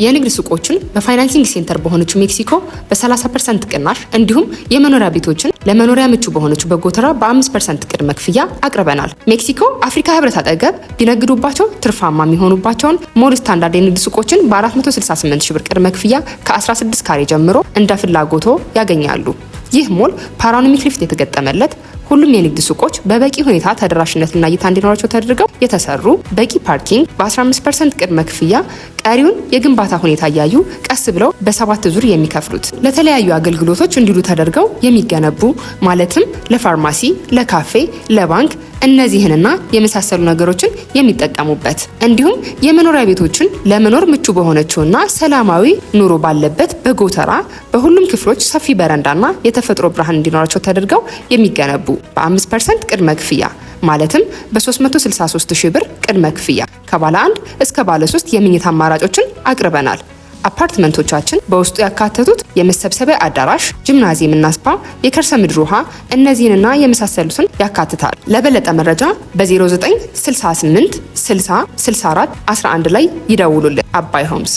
የንግድ ሱቆችን በፋይናንሲንግ ሴንተር በሆነችው ሜክሲኮ በ30% ቅናሽ እንዲሁም የመኖሪያ ቤቶችን ለመኖሪያ ምቹ በሆነችው በጎተራ በ5% ቅድመ ክፍያ አቅርበናል። ሜክሲኮ አፍሪካ ህብረት አጠገብ ቢነግዱባቸው ትርፋማ የሚሆኑባቸውን ሞል ስታንዳርድ የንግድ ሱቆችን በ468 ሺህ ብር ቅድመ ክፍያ ከ16 ካሬ ጀምሮ እንደ ፍላጎቶ ያገኛሉ። ይህ ሞል ፓኖራሚክ ሊፍት የተገጠመለት ሁሉም የንግድ ሱቆች በበቂ ሁኔታ ተደራሽነትና እይታ እንዲኖራቸው ተደርገው የተሰሩ በቂ ፓርኪንግ በ15% ቅድመ ክፍያ ቀሪውን የግንባታ ሁኔታ እያዩ ቀስ ብለው በ7 ዙር የሚከፍሉት ለተለያዩ አገልግሎቶች እንዲሉ ተደርገው የሚገነቡ ማለትም ለፋርማሲ፣ ለካፌ፣ ለባንክ እነዚህንና የመሳሰሉ ነገሮችን የሚጠቀሙበት እንዲሁም የመኖሪያ ቤቶችን ለመኖር ምቹ በሆነችውና ሰላማዊ ኑሮ ባለበት በጎተራ በሁሉም ክፍሎች ሰፊ በረንዳና የተፈጥሮ ብርሃን እንዲኖራቸው ተደርገው የሚገነቡ በ5% ቅድመ ክፍያ ማለትም በ363 ሺህ ብር ቅድመ ክፍያ ከባለ 1 እስከ ባለ 3 የመኝታ አማራጮችን አቅርበናል። አፓርትመንቶቻችን በውስጡ ያካተቱት የመሰብሰቢያ አዳራሽ፣ ጂምናዚየም እና ስፓ፣ የከርሰ ምድር ውሃ እነዚህንና የመሳሰሉትን ያካትታል። ለበለጠ መረጃ በ0968 60 64 11 ላይ ይደውሉልን። አባይ ሆምስ